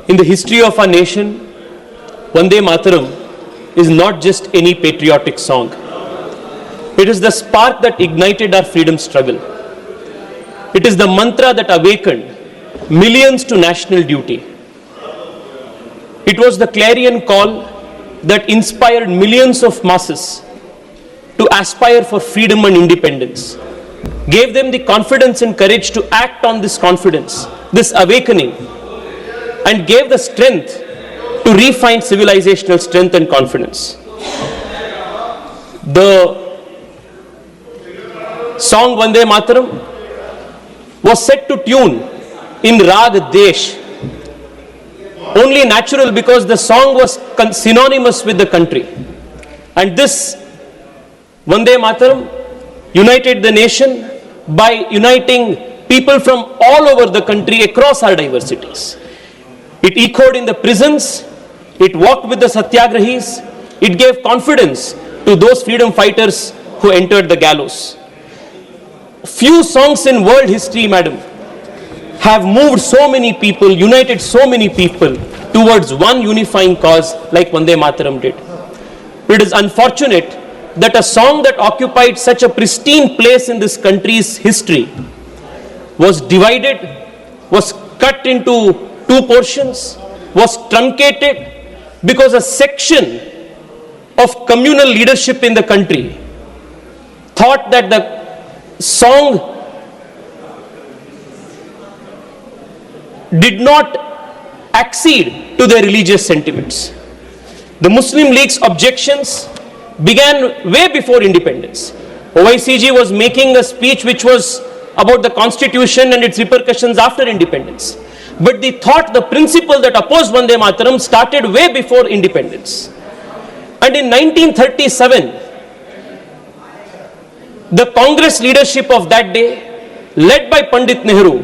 In the history of our nation, Vande Mataram is not just any patriotic song. It is the spark that ignited our freedom struggle. It is the mantra that awakened millions to national duty. It was the clarion call that inspired millions of masses to aspire for freedom and independence, gave them the confidence and courage to act on this confidence, this awakening, and gave the strength to refine civilizational strength and confidence. The song Vande Mataram was set to tune in Rag Desh, only natural because the song was synonymous with the country. And this Vande Mataram united the nation by uniting people from all over the country across our diversities. It echoed in the prisons, it walked with the satyagrahis, it gave confidence to those freedom fighters who entered the gallows. Few songs in world history, madam, have moved so many people, united so many people towards one unifying cause like Vande Mataram did. It is unfortunate that a song that occupied such a pristine place in this country's history was divided, was cut into two portions, was truncated because a section of communal leadership in the country thought that the song did not accede to their religious sentiments. The Muslim League's objections began way before independence. OICG was making a speech which was about the constitution and its repercussions after independence. But the thought, the principle that opposed Vande Mataram started way before independence. And in 1937, the Congress leadership of that day, led by Pandit Nehru,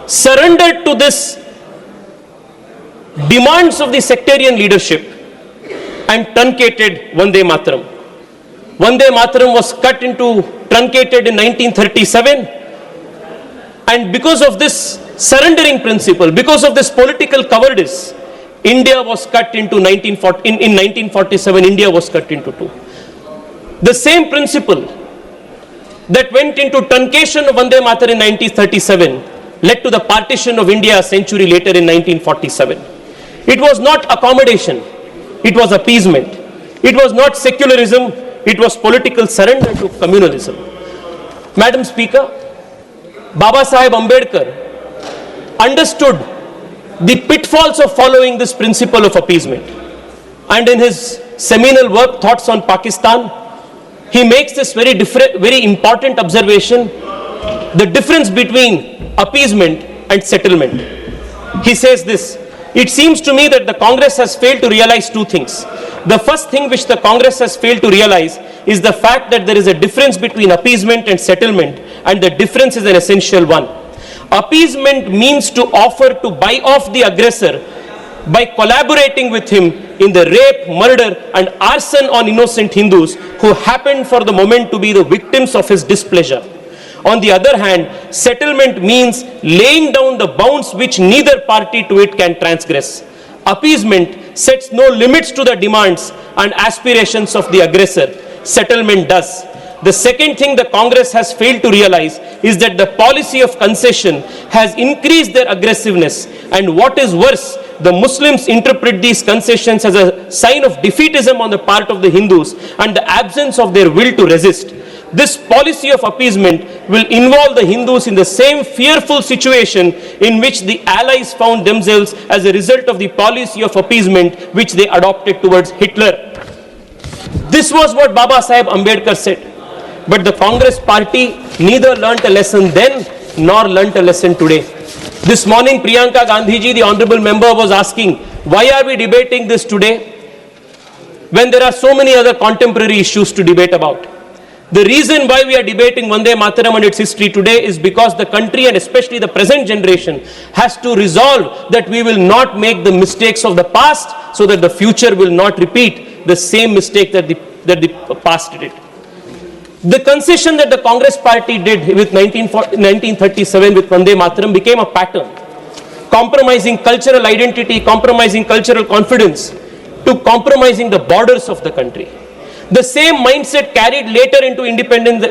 surrendered to this demands of the sectarian leadership and truncated Vande Mataram. Vande Mataram was cut into, truncated in 1937, and because of this surrendering principle, because of this political cowardice, India was cut into in 1947, India was cut into two. The same principle that went into truncation of Vande Mataram in 1937 led to the partition of India a century later in 1947. It was not accommodation, it was appeasement. It was not secularism, it was political surrender to communalism. Madam Speaker, Baba Saheb Ambedkar understood the pitfalls of following this principle of appeasement. And in his seminal work, Thoughts on Pakistan, he makes this very important observation, the difference between appeasement and settlement. He says this: it seems to me that the Congress has failed to realize two things. The first thing which the Congress has failed to realize is the fact that there is a difference between appeasement and settlement, and the difference is an essential one. Appeasement means to offer to buy off the aggressor by collaborating with him in the rape, murder and arson on innocent Hindus who happened for the moment to be the victims of his displeasure. On the other hand, settlement means laying down the bounds which neither party to it can transgress. Appeasement sets no limits to the demands and aspirations of the aggressor. Settlement does. The second thing the Congress has failed to realize is that the policy of concession has increased their aggressiveness, and what is worse, the Muslims interpret these concessions as a sign of defeatism on the part of the Hindus and the absence of their will to resist. This policy of appeasement will involve the Hindus in the same fearful situation in which the Allies found themselves as a result of the policy of appeasement which they adopted towards Hitler. This was what Baba Saheb Ambedkar said. But the Congress party neither learnt a lesson then nor learnt a lesson today. This morning, Priyanka Gandhi ji, the honorable member, was asking, why are we debating this today when there are so many other contemporary issues to debate about? The reason why we are debating Vande Mataram and its history today is because the country, and especially the present generation, has to resolve that we will not make the mistakes of the past so that the future will not repeat the same mistake that the past did. The concession that the Congress party did with 1937 with Vande Mataram became a pattern. compromising cultural identity, compromising cultural confidence, to compromising the borders of the country. The same mindset carried later into independence,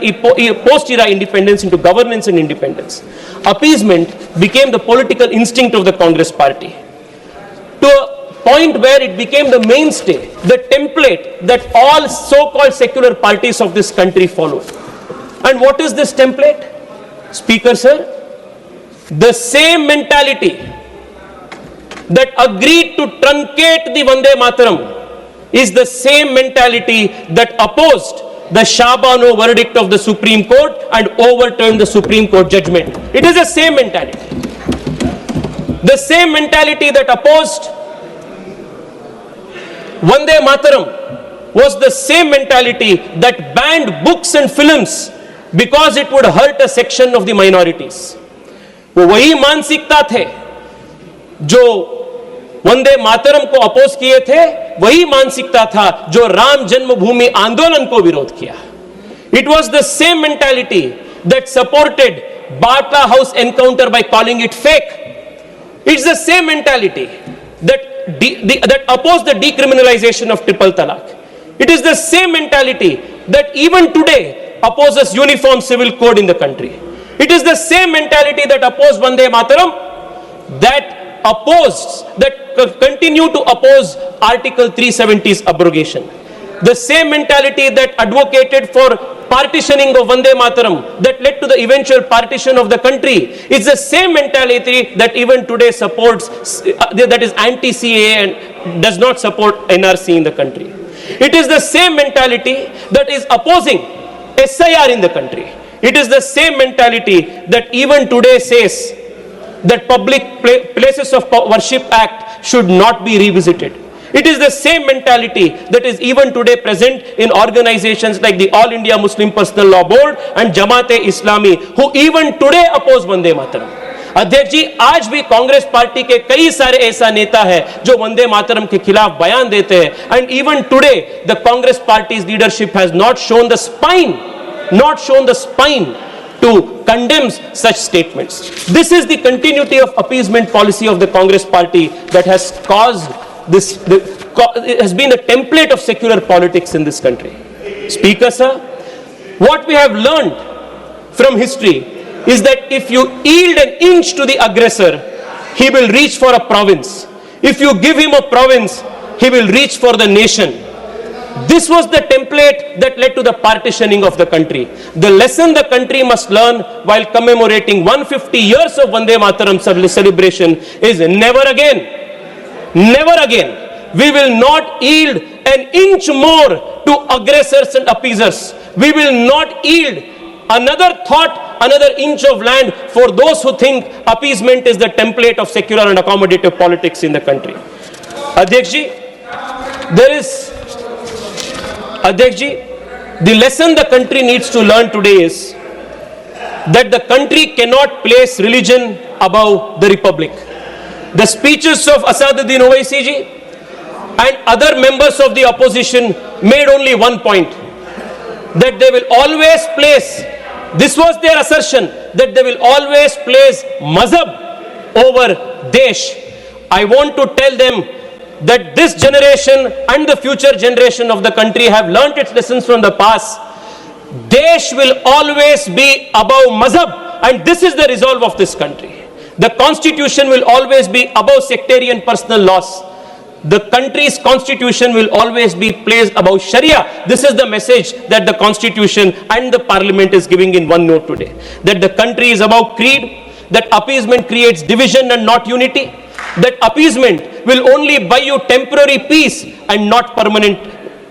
post-era independence, into governance and independence. Appeasement became the political instinct of the Congress party, to a point where it became the mainstay, the template that all so-called secular parties of this country follow. And what is this template? Speaker sir, the same mentality that agreed to truncate the Vande Mataram is the same mentality that opposed the Shabano verdict of the Supreme Court and overturned the Supreme Court judgment. It is the same mentality. The same mentality that opposed Vande Mataram was the same mentality that banned books and films because it would hurt a section of the minorities. वो वही मानसिकता थे जो वंदे मातरम को oppose किए थे, वही मानसिकता था जो राम जन्मभूमि आंदोलन को विरोध किया. It was the same mentality that supported Bata House encounter by calling it fake. It's the same mentality that opposed the decriminalization of triple talaq. It is the same mentality that even today opposes uniform civil code in the country. It is the same mentality that opposed Vande Mataram, that continue to oppose Article 370's abrogation. The same mentality that advocated for partitioning of Vande Mataram that led to the eventual partition of the country is the same mentality that even today supports, that is anti-CAA and does not support NRC in the country. It is the same mentality that is opposing SIR in the country. It is the same mentality that even today says that Public Places of Worship Act should not be revisited. It is the same mentality that is even today present in organizations like the All India Muslim Personal Law Board and Jamaat-e-Islami, who even today oppose Vande Mataram. अध्यक्ष जी, आज भी Congress party के कई सारे ऐसा नेता है जो वंदे मातरम के खिलाफ बयान देते हैं. And even today, the Congress party's leadership has not shown the spine to condemn such statements. This is the continuity of appeasement policy of the Congress party that has caused this, it has been the template of secular politics in this country. Speaker sir, what we have learned from history is that if you yield an inch to the aggressor, he will reach for a province. If you give him a province, he will reach for the nation. This was the template that led to the partitioning of the country. The lesson the country must learn while commemorating 150 years of Vande Mataram celebration is never again, we will not yield an inch more to aggressors and appeasers. We will not yield another inch of land for those who think appeasement is the template of secular and accommodative politics in the country. Adhyaksh ji, the lesson the country needs to learn today is that the country cannot place religion above the republic. The speeches of Asaduddin Owaisi ji and other members of the opposition made only one point, that they will always place, this was their assertion, that they will always place mazhab over desh. I want to tell them that this generation and the future generation of the country have learnt its lessons from the past. Desh will always be above mazhab, and this is the resolve of this country. The constitution will always be above sectarian personal laws. The country's constitution will always be placed above Sharia. This is the message that the constitution and the parliament is giving in one note today. That the country is above creed, that appeasement creates division and not unity, that appeasement will only buy you temporary peace and not permanent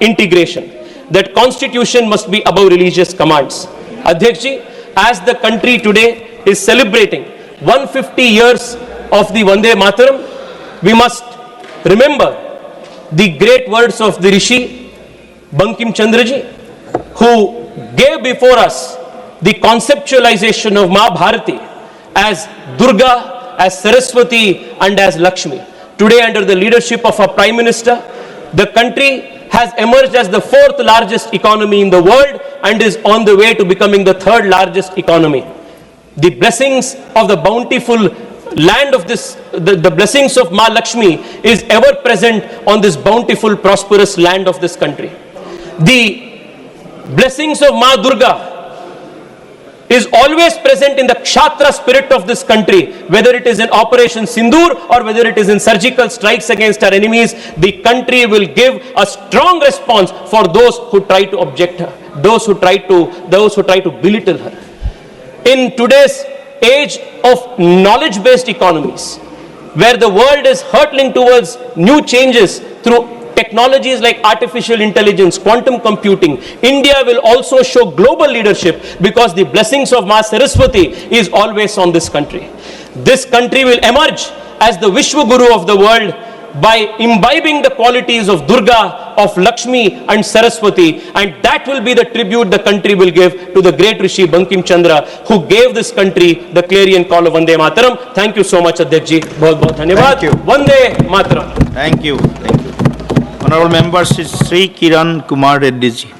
integration, that constitution must be above religious commands. Adhyaksh ji, as the country today is celebrating 150 years of the Vande Mataram, we must remember the great words of the Rishi Bankim Chandra ji, who gave before us the conceptualization of Mahabharati as Durga, as Saraswati and as Lakshmi. Today, under the leadership of our Prime Minister, the country has emerged as the fourth largest economy in the world and is on the way to becoming the third largest economy. The blessings of the bountiful land of this, the blessings of Ma Lakshmi is ever present on this bountiful, prosperous land of this country. The blessings of Ma Durga is always present in the Kshatriya spirit of this country, whether it is in Operation Sindoor or whether it is in surgical strikes against our enemies. The country will give a strong response for those who try to object her, those who try to belittle her. In today's age of knowledge-based economies, where the world is hurtling towards new changes through technologies like artificial intelligence, quantum computing, India will also show global leadership because the blessings of Ma Saraswati is always on this country. This country will emerge as the Vishwa Guru of the world by imbibing the qualities of Durga, of Lakshmi and Saraswati, and that will be the tribute the country will give to the great Rishi Bankim Chandra, who gave this country the clarion call of Vande Mataram. Thank you so much, Adhyakji. Bahut bahut dhanyawad. Thank you. Vande Mataram. Thank you. Thank you. Honorable members, Sri Kiran Kumar Reddy ji.